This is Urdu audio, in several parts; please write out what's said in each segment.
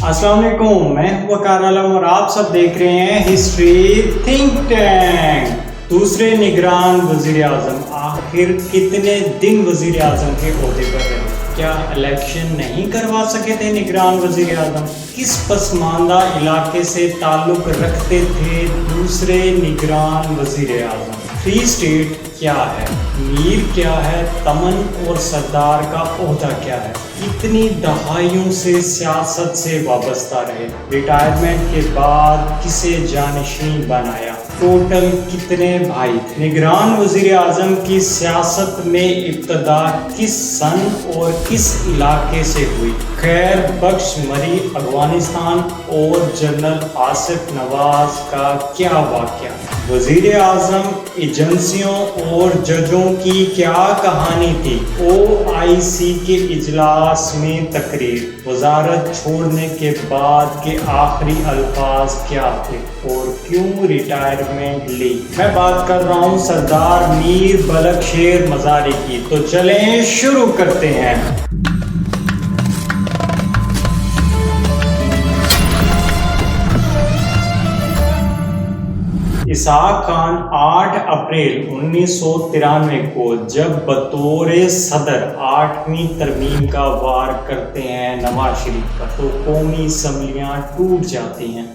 السلام علیکم، میں ہوں وقار عالم اور آپ سب دیکھ رہے ہیں ہسٹری تھنک ٹینک۔ دوسرے نگران وزیر اعظم آخر کتنے دن وزیر اعظم کے عہدے پر رہے؟ کیا الیکشن نہیں کروا سکے تھے نگران وزیر اعظم؟ کس پسماندہ علاقے سے تعلق رکھتے تھے دوسرے نگران وزیر اعظم؟ 3 اسٹیٹ کیا ہے؟ میر کیا ہے؟ تمن اور سردار کا عہدہ کیا ہے؟ کتنی دہائیوں سے سیاست سے وابستہ رہے؟ ریٹائرمنٹ کے بعد کسے جانشین بنایا؟ ٹوٹل کتنے بھائی تھے؟ نگران وزیر اعظم کی سیاست میں ابتدا کس سن اور کس علاقے سے ہوئی؟ خیر بخش مری افغانستان اور جنرل آصف نواز کا کیا واقعہ؟ وزیر اعظم ایجنسیوں اور ججوں کی کیا کہانی تھی؟ OIC کے اجلاس میں تقریر، وزارت چھوڑنے کے بعد کے آخری الفاظ کیا تھے اور کیوں ریٹائرمنٹ لی؟ میں بات کر رہا ہوں سردار میر بلخ شیر مزاری کی، تو چلیں شروع کرتے ہیں۔ اسحاق خان 8 اپریل 1993 کو جب بطور صدر 8ویں ترمیم کا وار کرتے ہیں نواز شریف کا، تو قومی اسمبلیاں ٹوٹ جاتی ہیں۔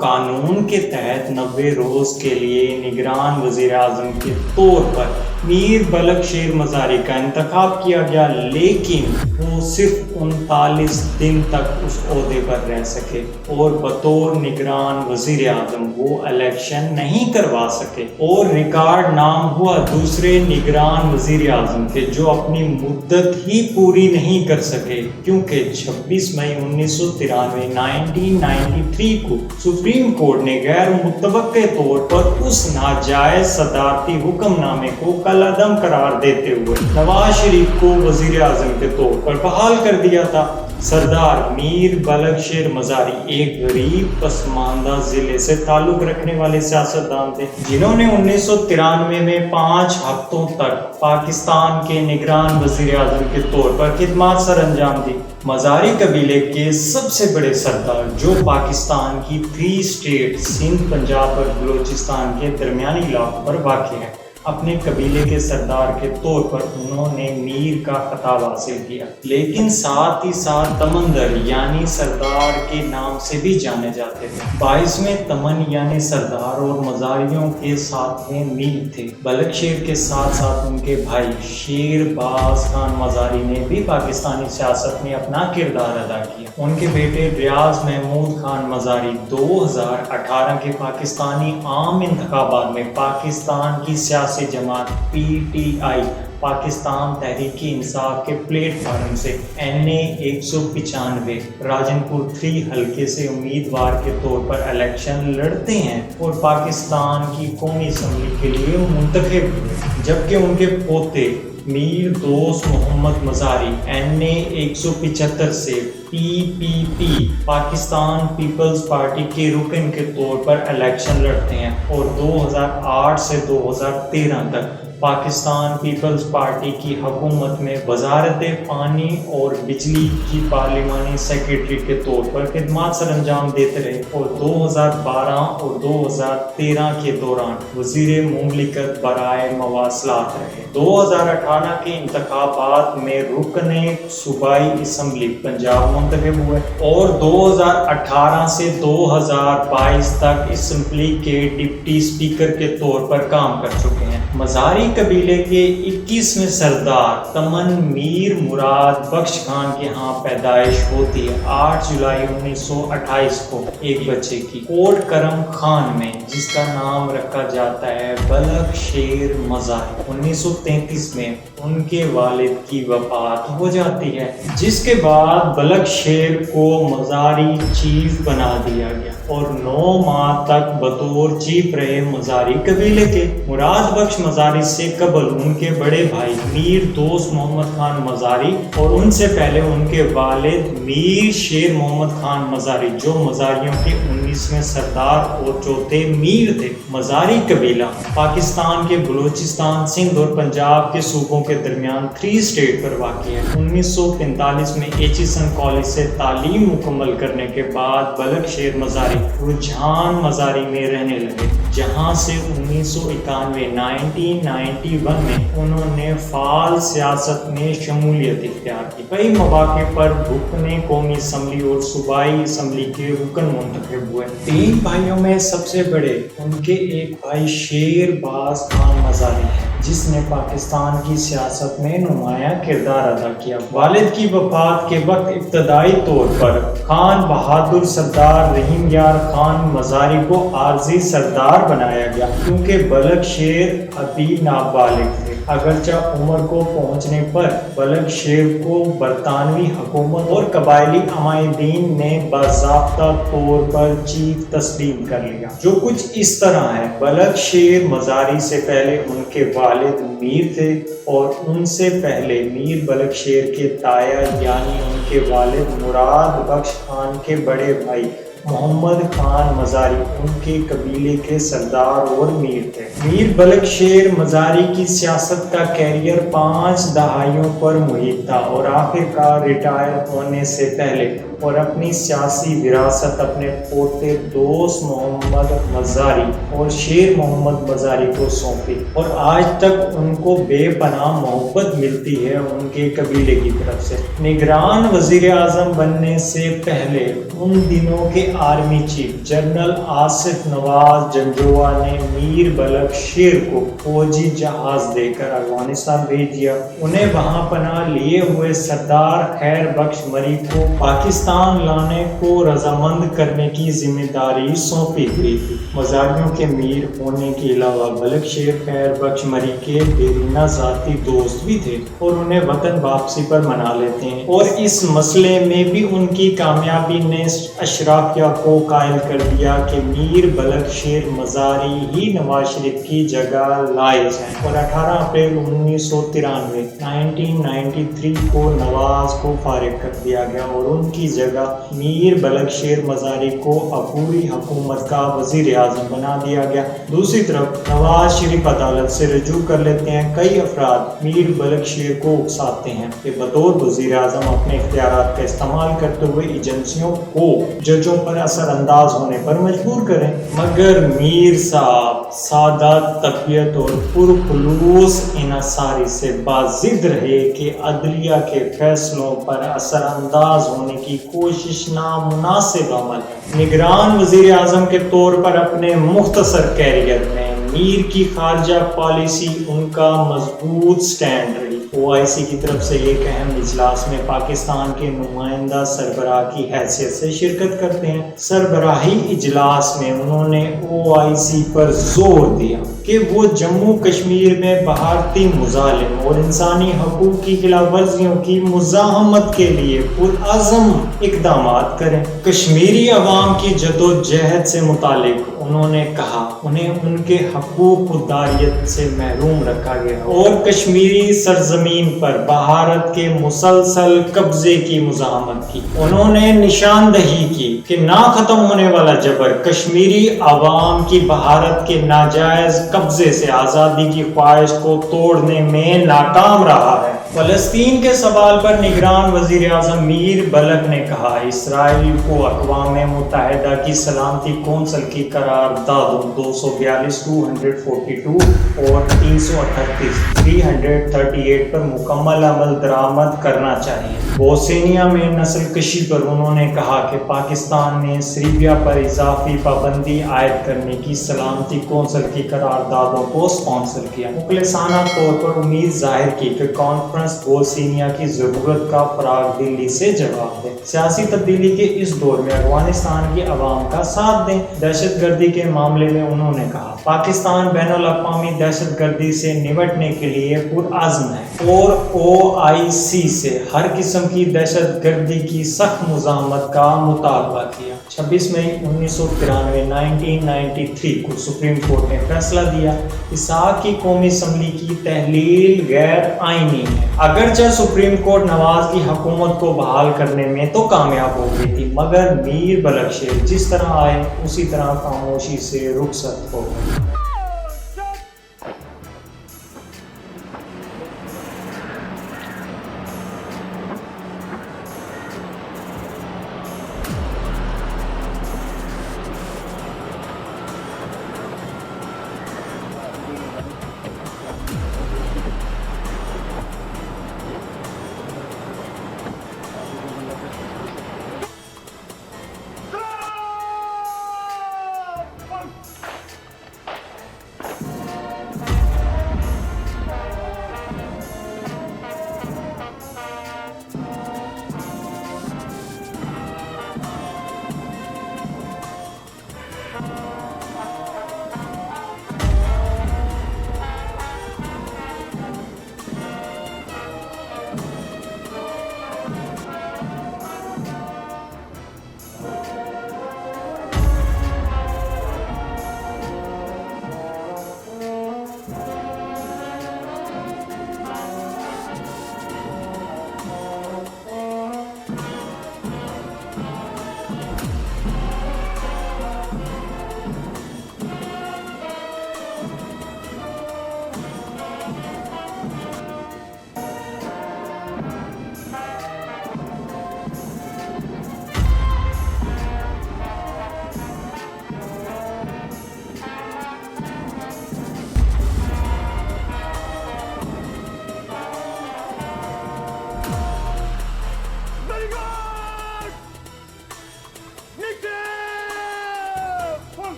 قانون کے تحت 90 روز کے لیے نگران وزیر اعظم کے طور پر میر بلخ شیر مزاری کا انتخاب کیا گیا، لیکن وہ صرف 39 دن تک اس عہدے پر رہ سکے اور بطور نگران وزیر اعظم وہ الیکشن نہیں کروا سکے، اور ریکارڈ نام ہوا دوسرے نگران وزیر اعظم کے جو اپنی مدت ہی پوری نہیں کر سکے، کیونکہ 26 مئی 1993 کو سپریم کورٹ نے غیر متوقع طور پر اس ناجائز صدارتی حکم نامے کو کالعدم قرار دیتے ہوئے نواز شریف کو وزیر اعظم کے طور پر بحال کر دیا تھا۔ سردار میر بلخ شیر مزاری ایک غریب پسماندہ ضلع سے تعلق رکھنے والے سیاستدان تھے، جنہوں نے 1993 میں 5 ہفتوں تک پاکستان کے نگران وزیر اعظم کے طور پر خدمات سر انجام دی۔ مزاری قبیلے کے سب سے بڑے سردار، جو پاکستان کی 3 اسٹیٹ سندھ، پنجاب اور بلوچستان کے درمیانی علاقوں پر واقع ہے، اپنے قبیلے کے سردار کے طور پر انہوں نے میر کا خطاب حاصل کیا، لیکن ساتھ ہی ساتھ تمندر یعنی سردار کے نام سے بھی جانے جاتے تھے۔ 22ویں تمن یعنی سردار اور مزاریوں کے ساتھ میں میر تھے۔ بلخ شیر کے ساتھ ساتھ ان کے بھائی شیر باز خان مزاری نے بھی پاکستانی سیاست میں اپنا کردار ادا کیا۔ ان کے بیٹے ریاض محمود خان مزاری 2018 کے پاکستانی عام انتخابات میں پاکستان کی سیاسی جماعت PTI پاکستان تحریک انصاف کے پلیٹ فارم سے NA 195 راجن پور 3 حلقے سے امیدوار کے طور پر الیکشن لڑتے ہیں اور پاکستان کی قومی اسمبلی کے لیے منتخب ہوئے، جبکہ ان کے پوتے میر دوست محمد مزاری NA 175 سے PPP پاکستان پیپلز پارٹی کے رکن کے طور پر الیکشن لڑتے ہیں اور 2008 سے 2013 تک پاکستان پیپلز پارٹی کی حکومت میں وزارت پانی اور بجلی کی پارلیمانی سیکریٹری کے طور پر خدمات سر انجام دیتے رہے اور 2012 اور 2013 کے دوران وزیر مملکت برائے مواصلات رہے۔ 2018 کے انتخابات میں رکن صوبائی اسمبلی پنجاب منتخب ہوئے اور 2018 سے 2022 تک اسمبلی کے ڈپٹی اسپیکر کے طور پر کام کر چکے ہیں۔ مزاری قبیلے کے 21ویں سردار تمن میر مراد بخش خان کے ہاں پیدائش ہوتی ہے 8 جولائی 1928 کو ایک بچے کی کوٹ کرم خان میں، جس کا نام رکھا جاتا ہے بلخ شیر مزاری۔ 1933 میں ان کے والد کی وفات ہو جاتی ہے، جس کے بعد بلخ شیر کو مزاری چیف بنا دیا گیا اور 9 ماہ تک بطور چیف رہے مزاری قبیلے کے۔ مراد بخش مزاری سے قبل ان کے بڑے بھائی میر دوست محمد خان مزاری اور ان سے پہلے ان کے والد میر شیر محمد خان مزاری، جو مزاریوں کے 19ویں سردار اور چوتھے میر تھے۔ مزاری قبیلہ پاکستان کے بلوچستان، سندھ اور پنجاب کے صوبوں کے کے درمیان 3 اسٹیٹ پر واقع ہے۔ 1945 میں ایچیسن کالج سے تعلیم مکمل کرنے کے بعد بلخ شیر مزاری رجحان مزاری میں رہنے لگے، جہاں سے 1991 میں انہوں نے فعال سیاست میں شمولیت اختیار کی۔ کئی مواقع پر رکن قومی اسمبلی اور صوبائی اسمبلی کے رکن منتخب ہوئے۔ 3 بھائیوں میں سب سے بڑے ان کے ایک بھائی شیر باز خان مزاری ہیں، جس نے پاکستان کی سیاست میں نمایاں کردار ادا کیا۔ والد کی وفات کے وقت ابتدائی طور پر خان بہادر سردار رحیم یار خان مزاری کو عارضی سردار بنایا گیا، کیونکہ بلخ شیر ابھی نابالغ تھے۔ اگرچہ عمر کو پہنچنے پر بلخ شیر کو برطانوی حکومت اور قبائلی عمائدین نے باضابطہ طور پر چیف تسلیم کر لیا، جو کچھ اس طرح ہے۔ بلخ شیر مزاری سے پہلے ان کے والد میر تھے، اور ان سے پہلے میر بلخ شیر کے تایا یعنی ان کے والد مراد بخش خان کے بڑے بھائی محمد خان مزاری ان کے قبیلے کے سردار اور میر تھے۔ میر بلخ شیر مزاری کی سیاست کا کیریئر 5 دہائیوں پر محیط تھا، اور آخر کار ریٹائر ہونے سے پہلے اور اپنی سیاسی وراثت اپنے پوتے دوست محمد مزاری اور شیر محمد مزاری کو سونپی، اور آج تک ان کو بے پناہ محبت ملتی ہے ان کے قبیلے کی طرف سے۔ نگران وزیر اعظم بننے سے پہلے ان دنوں کے آرمی چیف جنرل آصف نواز جنجوعہ نے میر بلخ شیر کو فوجی جہاز دے کر افغانستان بھیج دیا۔ انہیں وہاں پناہ لیے ہوئے سردار خیر بخش مری کو پاکستان لانے کو رضامند کرنے کی ذمہ داری سونپی گئی تھی۔ مزاریوں کے میر ہونے کے علاوہ بلخ شیر خیر بخش مری کے دیرینہ ذاتی دوست بھی تھے، اور انہیں وطن واپسی پر منا لیتے ہیں، اور اس مسئلے میں بھی ان کی کامیابی نے اشرافیہ کو قائل کر دیا کہ میر بلخ شیر مزاری ہی نواز شریف کی جگہ لائق ہیں، اور 18 اپریل 1993 کو نواز کو فارغ کر دیا گیا، اور ان کی جگہ میر بلخ شیر مزاری کو عبوری حکومت کا وزیر اعظم بنا دیا گیا۔ دوسری طرف نواز شریف عدالت سے رجوع کر لیتے ہیں۔ کئی افراد میر بلخ شیر کو اکساتے ہیں کہ بطور وزیر اعظم اپنے اختیارات کا استعمال کرتے ہوئے ایجنسیوں کو ججوں پر اثر انداز ہونے پر مجبور کریں، مگر میر صاحب سادہ طبیعت اور پرخلوص انحصاری سے بازد رہے کہ عدلیہ کے فیصلوں پر اثر انداز ہونے کی کوشش نامناسب عمل ہے۔ نگران وزیر اعظم کے طور پر اپنے مختصر کیریئر میں میر کی خارجہ پالیسی ان کا مضبوط سٹینڈ رہی۔ OIC کی طرف سے ایک اہم اجلاس میں پاکستان کے نمائندہ سربراہ کی حیثیت سے شرکت کرتے ہیں۔ سربراہی اجلاس میں انہوں نے OIC پر زور دیا کہ وہ جموں کشمیر میں بھارتی مظالم اور انسانی حقوق کی خلاف ورزیوں کی مزاحمت کے لیے پرعزم اقدامات کریں۔ کشمیری عوام کی جدوجہد سے متعلق انہوں نے کہا انہیں ان کے حقوق خودداریت سے محروم رکھا گیا، اور کشمیری سرزمین پر بھارت کے مسلسل قبضے کی مزاحمت کی۔ انہوں نے نشاندہی کی کہ نہ ختم ہونے والا جبر کشمیری عوام کی بھارت کے ناجائز قبضے سے آزادی کی خواہش کو توڑنے میں ناکام رہا ہے۔ فلسطین کے سوال پر نگران وزیر اعظم میر بلخ نے کہا اسرائیل کو اقوام متحدہ کی سلامتی کونسل کی قراردادوں 242 اور 338 پر مکمل عمل درآمد کرنا چاہیے۔ بوسنیا میں نسل کشی پر انہوں نے کہا کہ پاکستان نے سربیا پر اضافی پابندی عائد کرنے کی سلامتی کونسل کی قراردادوں کو اسپانسر کیا۔ مخلصانہ طور پر امید ظاہر کی کہ کانفرنس بوسنیا کی ضرورت کا فراغ دلی سے جواب دے۔ سیاسی تبدیلی کے اس دور میں افغانستان کی عوام کا ساتھ دیں۔ دہشت گردی کے معاملے میں انہوں نے کہا پاکستان بین الاقوامی دہشت گردی سے نمٹنے کے لیے پرعزم ہے، اور OIC سے ہر قسم کی دہشت گردی کی سخت مزاحمت کا مطالبہ کیا۔ 26 مئی 1993 کو سپریم کورٹ نے فیصلہ دیا اسحاق کی قومی اسمبلی کی تحلیل غیر آئینی ہے۔ اگرچہ سپریم کورٹ نواز کی حکومت کو بحال کرنے میں تو کامیاب ہو گئی تھی، مگر میر بلخ شیر جس طرح آئے اسی طرح خاموشی سے رخصت ہو گئے۔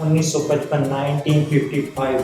1955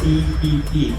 PPP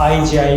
IJI